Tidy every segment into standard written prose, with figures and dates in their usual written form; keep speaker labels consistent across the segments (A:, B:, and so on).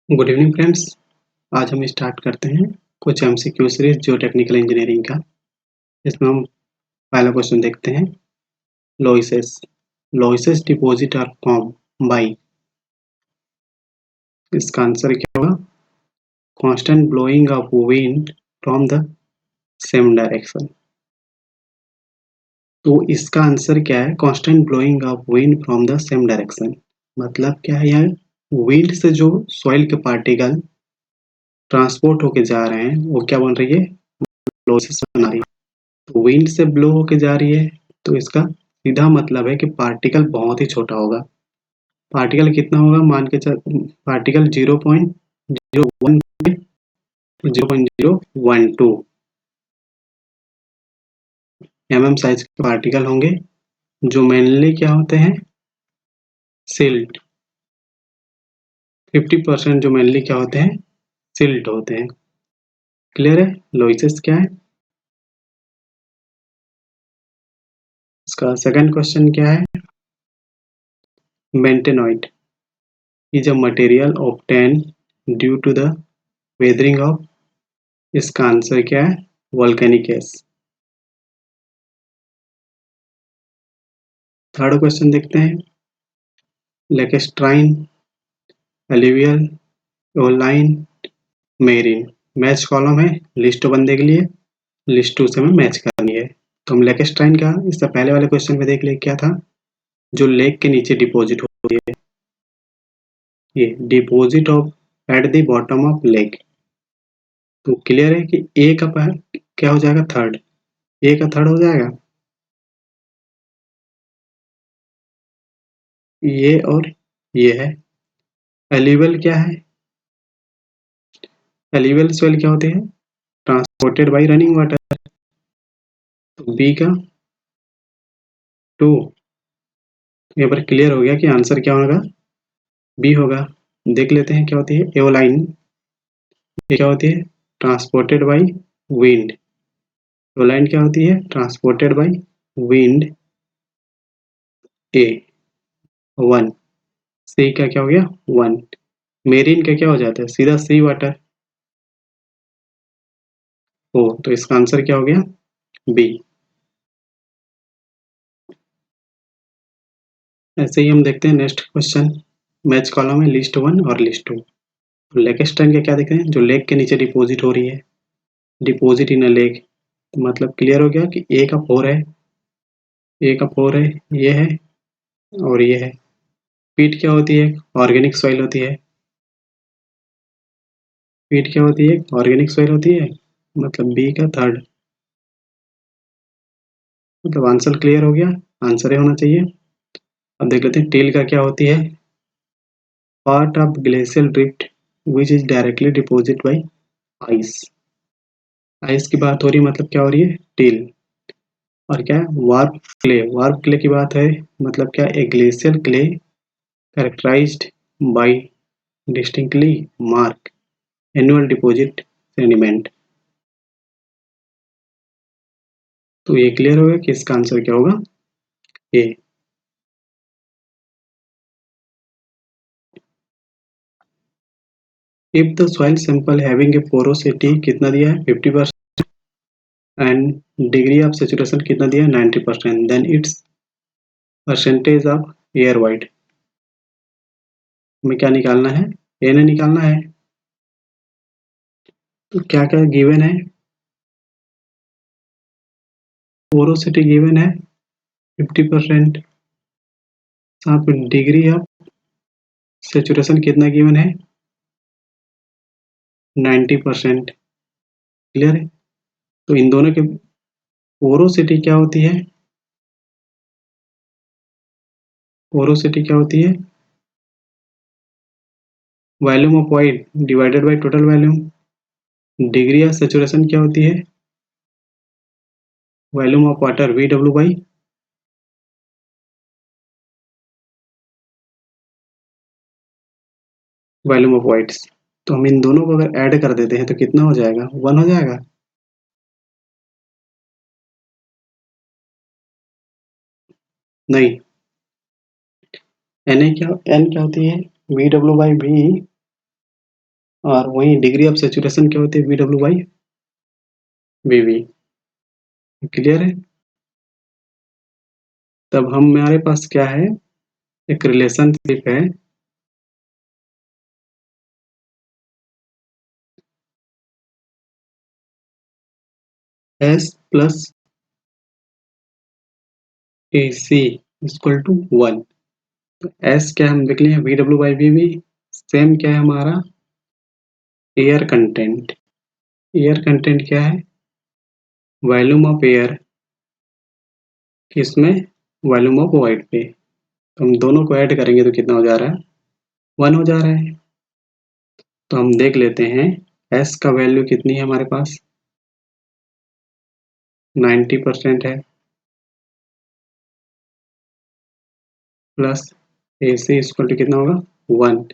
A: Good evening friends. आज हम start करते हैं कुछ एमसीक्यू सीरीज जियो टेक्निकल इंजीनियरिंग का। इसमें हम पहला क्वेश्चन देखते हैं। लॉइसेस लॉइसेस डिपॉजिट आर फॉर्म बाय। इसका आंसर क्या होगा? Constant blowing of wind from the same direction. तो इसका आंसर क्या है? Constant blowing of wind from the same direction. मतलब क्या है? यहाँ विंड से जो सॉइल के पार्टिकल ट्रांसपोर्ट होके जा रहे हैं वो क्या बन रही है? लॉइसेस बना रही है। विंड से ब्लो होके जा रही है तो इसका सीधा मतलब है कि पार्टिकल बहुत ही छोटा होगा। पार्टिकल कितना होगा? मान के चल, पार्टिकल 0.01 0.012 साइज के पार्टिकल होंगे जो मेनली क्या होते हैं? सिल्ट। 50% जो मेनली क्या होते हैं? सिल्ट होते हैं। क्लियर है? लॉइसेस क्या है? इसका सेकंड क्वेश्चन क्या है? Bentonite is a material obtain due to the weathering of. इसका आंसर क्या है? Volcanic gas. थर्ड क्वेश्चन देखते हैं। Lacustrine, alluvial, aeolian, marine. Match column है लिस्ट वन के लिए, लिस्ट टू से हमें मैच करनी है। तो हम लेकेस्ट्राइन का इससे पहले वाले क्वेश्चन में देख ले क्या था? जो लेक के नीचे डिपॉजिट होती है, ये deposit of at the bottom of lake. तो क्लियर है कि ए का क्या हो जाएगा? थर्ड। ए का थर्ड हो जाएगा ये, और ये है। एल्यूवियल क्या है? एल्यूवियल सॉइल क्या होती है? Transported by running water. तो बी का टू। यहाँ पर क्लियर हो गया कि आंसर क्या होगा? बी होगा। देख लेते हैं क्या होती है एओलाइन। ये क्या होती है? Transported by wind. एओलाइन क्या होती है? Transported by wind. A one. C का क्या हो गया? वन। मेरीन का क्या हो जाता है? सीधा सी वाटर। ओ, तो इसका आंसर क्या हो गया? बी। ऐसे ही हम देखते हैं नेक्स्ट क्वेश्चन। मैच कॉलम है लिस्ट वन और लिस्ट टू। लेकेस्टाइन का क्या देख रहे हैं? जो लेक के नीचे डिपॉजिट हो रही है, डिपॉजिट इन अ लेक। तो मतलब क्लियर हो गया कि ए का फोर है। ए का फोर है, ये है और ये है। पीट क्या होती है? ऑर्गेनिक सॉइल होती है। पीट क्या होती है? ऑर्गेनिक सॉइल होती है। मतलब बी का थर्ड। मतलब आंसर क्लियर हो गया, आंसर ही होना चाहिए। अब देख लेते हैं टेल का क्या होती है? Part of glacial drift which is directly deposit by ice. Ice की बात हो रही है, मतलब क्या हो रही है? टेल। और क्या है? Warp clay. वार्प क्ले की बात है, मतलब क्या? A glacial clay characterized by distinctly mark annual deposit sediment. तो ये क्लियर हो गया कि इसका आंसर क्या होगा? A. If the soil sample having a porosity कितना दिया है? 50% एंड डिग्री ऑफ सेचुरेशन कितना दिया है? 90%। Then it's percentage of air void. हमें क्या निकालना है? ए ने निकालना है। तो क्या क्या गिवन है? पोरोसिटी गिवन है 50%। साथ में डिग्री ऑफ सेचुरेशन कितना गिवन है? 90%। क्लियर है? तो इन दोनों के पोरोसिटी क्या होती है? पोरोसिटी क्या होती है? Volume of wide divided by total volume. Degree of saturation क्या होती है? Volume of water VW by volume of wides. तो हम इन दोनों को अगर ऐड कर देते हैं तो कितना हो जाएगा? 1 हो जाएगा। नहीं, एन क्या होती है? VW बाई V और वहीं डिग्री ऑफ सेचुरेशन क्या होती है, VW बाई VB। क्लियर है? तब हमारे पास क्या है, एक रिलेशनशिप है S plus AC equal to 1। तो S क्या हम देख लिए, VW बाई VB। सेम क्या है हमारा, एयर कंटेंट। एयर कंटेंट क्या है, वॉल्यूम ऑफ एयर किसमें, वॉल्यूम ऑफ वाइड पे। तो हम दोनों को ऐड करेंगे तो कितना हो जा रहा है, 1 हो जा रहा है। तो हम देख लेते हैं S का वैल्यू कितनी है हमारे पास, 90% है, प्लस AC इक्वल टू कितना होगा, 1।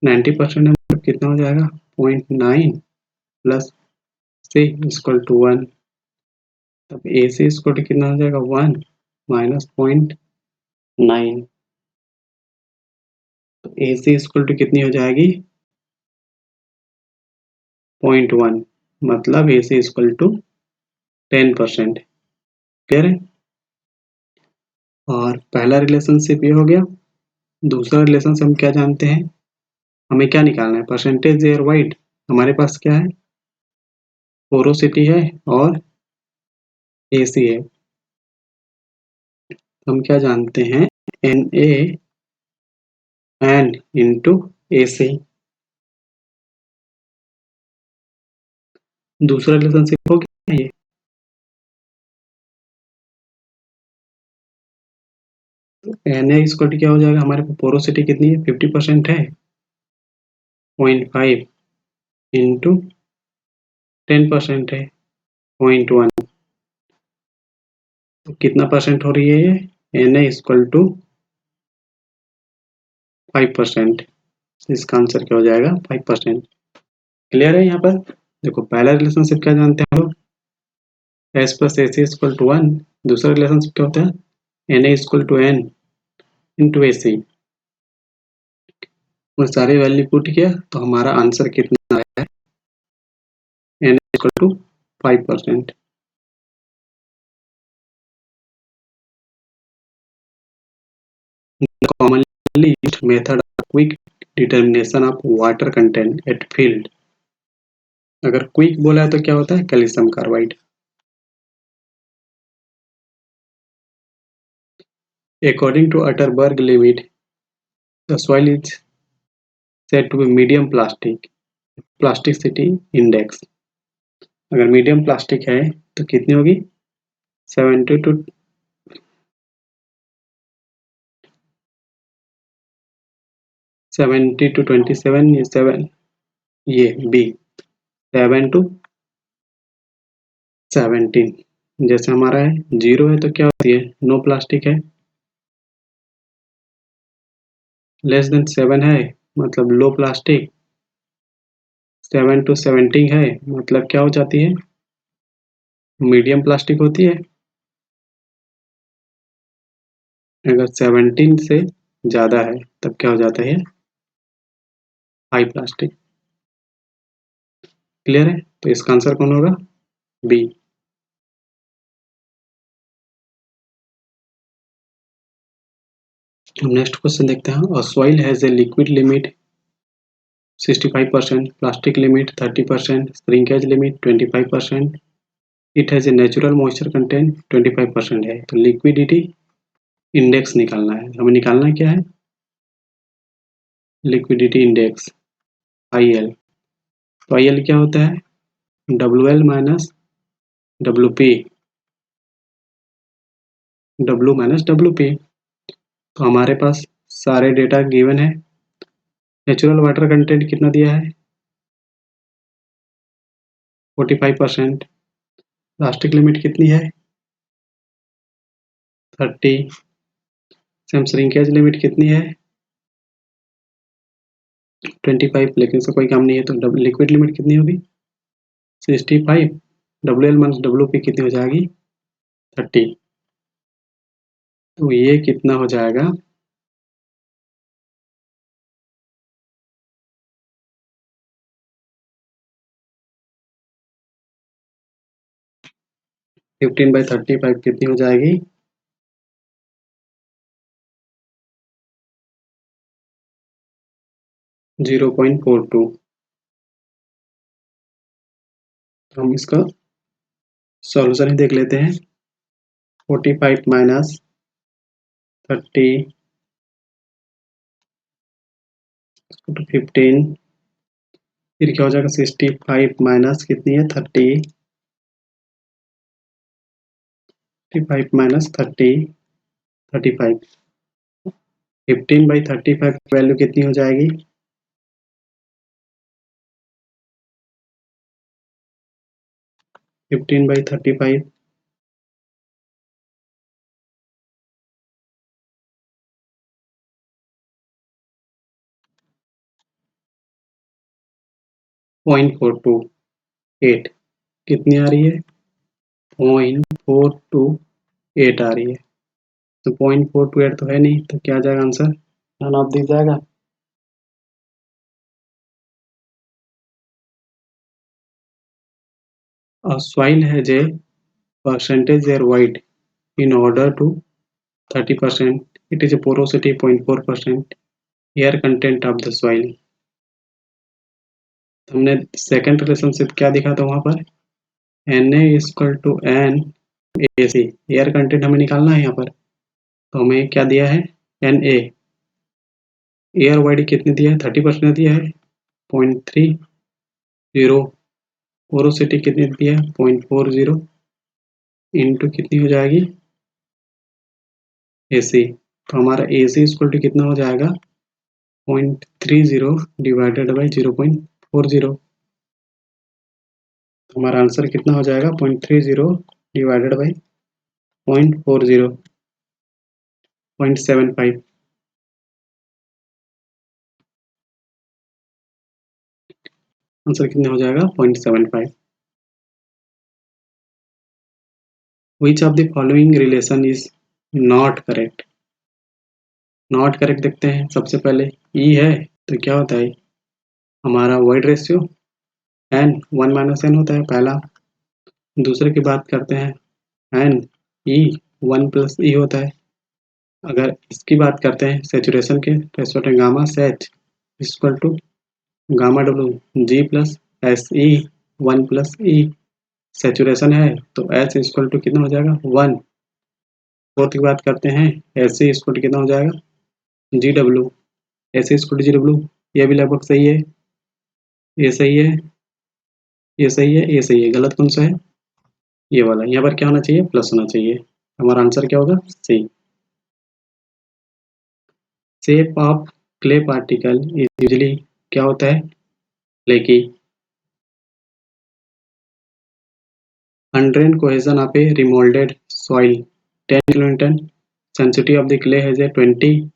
A: 90% है मतलब कितना हो जाएगा, 0.9 प्लस C इक्वल टू 1। तब AC इक्वल टू कितना हो जाएगा, 1 माइनस 0.9। तो AC इक्वल टू कितनी हो जाएगी, 0.1, मतलब AC इक्वल टू 10%। क्लियर है? और पहला रिलेशनशिप ये हो गया। दूसरा रिलेशनशिप हम क्या जानते हैं, हमें क्या निकालना है, परसेंटेज एयर वाइड। हमारे पास क्या है, पोरोसिटी है और AC है। हम क्या जानते हैं, Na n इंटू AC। दूसरा रिलेशनशिप हो गया ये। Na इक्वल टू क्या हो जाएगा, हमारे पास पोरोसिटी कितनी है, 50% है, 0.5 इंटू 10% है, 0.1। तो कितना परसेंट हो रही है ये, Na इक्वल टू 5%। इसका आंसर क्या हो जाएगा, 5%। क्लियर है? यहाँ पर देखो, पहला रिलेशनशिप क्या जानते हैं हम लोग, S plus AC equal to 1। दूसरा रिलेशनशिप क्या होता है, Na equal to n into AC। वो सारी वैल्यू पुट किया तो हमारा आंसर कितना आया है, n equal to 5%। commonly used method of quick determination of water content at field। अगर क्विक बोला है तो क्या होता है, calcium carbide. According to Atterberg limit, the soil is said to be medium plasticity index। अगर मीडियम प्लास्टिक है तो कितनी होगी, 70 टू 27, ये 7, ये बी 7 टू 17। जैसे हमारा है 0 है तो क्या होती है, नो प्लास्टिक है। लेस देन 7 है मतलब लो प्लास्टिक। 7 टू 17 है मतलब क्या हो जाती है, मीडियम प्लास्टिक होती है। अगर 17 से ज़्यादा है तब क्या हो जाता है, हाई प्लास्टिक। क्लियर है? तो इसका आंसर कौन होगा, बी। नेक्स्ट क्वेश्चन देखते हैं। Soil has a liquid limit 65%, plastic limit 30%, shrinkage limit 25%, it has a natural moisture content 25% है। तो लिक्विडिटी इंडेक्स निकालना है हमें। निकालना क्या है, लिक्विडिटी इंडेक्स IL। तो IL क्या होता है, WL minus WP, W minus WP। तो हमारे पास सारे डेटा गिवन है। नेचुरल वाटर कंटेंट कितना दिया है, 45%। प्लास्टिक लिमिट कितनी है, 30। सेम श्रिंकेज लिमिट कितनी है, 25। लेकिन इससे कोई काम नहीं है तो लिक्विड लिमिट कितनी होगी, 65। WL माइनस WP कितनी हो जाएगी, 30। तो ये कितना हो जाएगा, 15/35 कितनी हो जाएगी? 0.42। हम इसका सॉल्यूशन ही देख लेते हैं। 45 माइनस 30 to 15, फिर क्या हो जाएगा? 65 माइनस कितनी है? 30, 55 माइनस 30, 35। 15/35 की वैल्यू कितनी हो जाएगी? 15/35 0.428 कितनी आ रही है? 0.428 आ रही है। तो 0.428 तो है नहीं, तो क्या आ जाएगा आंसर? नन ऑफ दिस जाएगा। A soil has a percentage air void in order to 30%. It is a porosity 0.4% air content of the soil. हमने सेकंड रिलेशनशिप क्या दिखा था वहां पर? Na equal to N A C. Air content हमें निकालना है यहाँ पर, तो हमें क्या दिया है? Na। एयर वाइड कितनी दिया है? 30% दिया है, 0.30। पोरोसिटी कितनी दिया है? 0.40 इंटू कितनी हो जाएगी? AC। तो हमारा AC इक्वल टू कितना हो जाएगा? 0.30 डिवाइडेड बाई 0.40। तो हमारा आंसर कितना हो जाएगा? 0.30 डिवाइडेड बाई 0.40, 0.75। आंसर कितना हो जाएगा? 0.75। Which of the following relation is not correct? Not correct देखते हैं। सबसे पहले ई है, तो क्या होता है? हमारा वाइड रेशियो एन 1 - n होता है पहला। दूसरे की बात करते हैं, एन ई 1 + ई होता है। अगर इसकी बात करते हैं सेचुरेशन के, तो इस वक्त gamma sat equal to gamma W G plus S E 1 + ई। सेचुरेशन है तो एच इक्वल टू कितना हो जाएगा? 1। फोर्थ की बात करते हैं, एस सी इक्वल टू कितना हो जाएगा? G W. S C equal to G W, ये भी लगभग सही है। ये सही है, ये सही है, ये सही है। गलत कौन सा है? ये वाला। यहाँ पर क्या होना चाहिए? प्लस होना चाहिए। हमारा आंसर क्या होगा? C. Shape of clay particle is usually क्या होता है? लेकी undrained cohesion of a remolded soil 10 kilonewton. Sensitivity of the clay has a 20.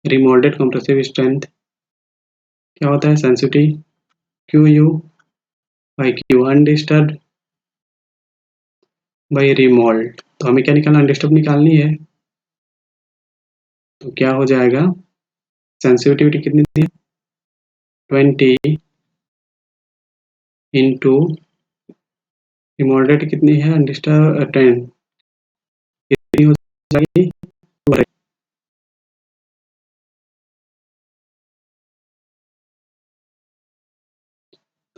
A: Remolded compressive strength क्या होता है? sensitivity QU/Q undisturbed by remold। तो हमें क्या निकालना? अनडिस्टर्ब निकालनी है। तो क्या हो जाएगा? सेंसिटिविटी कितनी थी? 20 इंटू रिमोल्डेड कितनी है? अनडिस्टर्ब 10 कितनी हो जाएगी?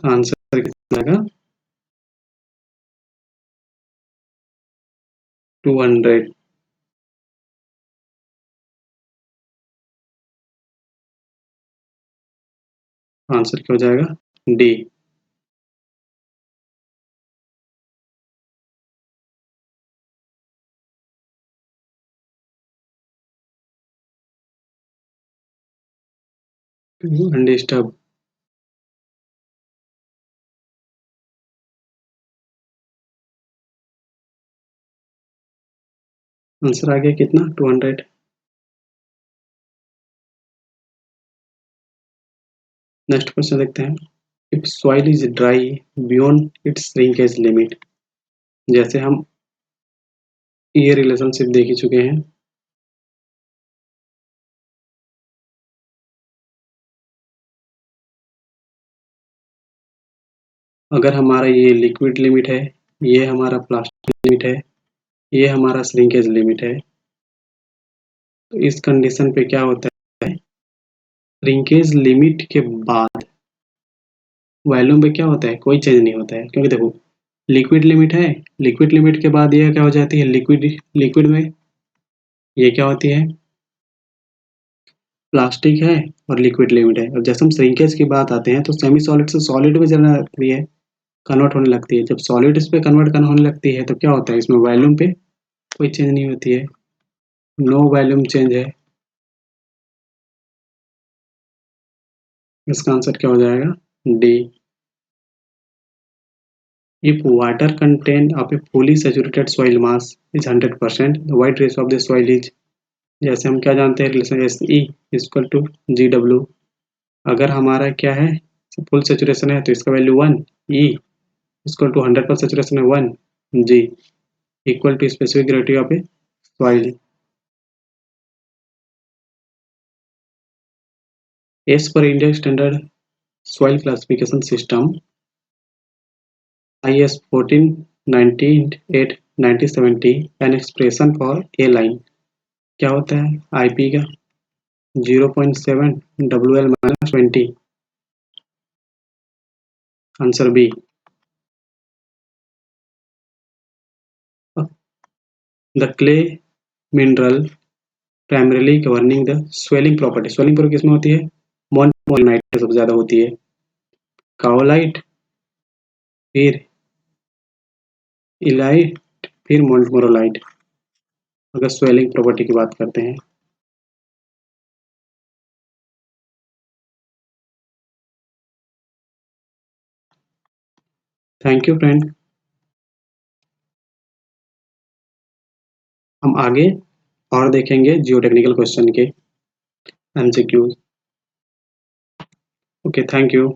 A: आंसर कितना आएगा? 200। आंसर क्या हो जाएगा? डी। अनडिस्टर्ब। आंसर आ गया कितना? 200। नेक्स्ट क्वेश्चन देखते हैं। If soil is dry beyond it's shrinkage limit, जैसे हम ये रिलेशनशिप देख ही चुके हैं। अगर हमारा ये लिक्विड लिमिट है ये हमारा प्लास्टिक लिमिट है, ये हमारा श्रिंकेज लिमिट है। तो इस कंडीशन पे क्या होता है, श्रिंकेज लिमिट के बाद वॉल्यूम पे क्या होता है, कोई चेंज नहीं होता है, क्योंकि देखो लिक्विड लिमिट है, लिक्विड लिमिट के बाद ये क्या हो जाती है, लिक्विड में ये क्या होती है, प्लास्टिक है और लिक्विड लिमिट है। और जैसे हम श्रिंकेज की बात आते हैं तो सेमी सॉलिड से सॉलिड में जाने लगती है, कन्वर्ट होने लगती है। जब सॉलिड इस पे कन्वर्ट होने लगती है तो क्या होता है, इसमें वॉल्यूम पे कोई चेंज नहीं होती है, नो वॉल्यूम चेंज है। इसका आंसर क्या हो जाएगा, D. If water content of a fully saturated soil mass is 100%, the white ratio of the soil is, जैसे हम क्या जानते हैं relation S E equal to G W. अगर हमारा क्या है, फुल सेचुरेशन है तो इसका value 1, E equal to 100% saturation है 1, G equal to specific gravity of a soil. As per India standard soil classification system IS 1498 1970 an expression for a line क्या होता है, आईपी का 0.7 WL-20, answer B. The clay mineral primarily governing the swelling property, swelling property किसमें होती है, मोनोनाइट में सबसे ज्यादा होती है, काओलाइट, फिर इलाइट, फिर मोन्टमोरोलाइट, अगर स्वेलिंग प्रॉपर्टी की बात करते हैं। Thank you friend. हम आगे और देखेंगे जियोटेक्निकल क्वेश्चन के एमसीक्यूज। Okay, thank you.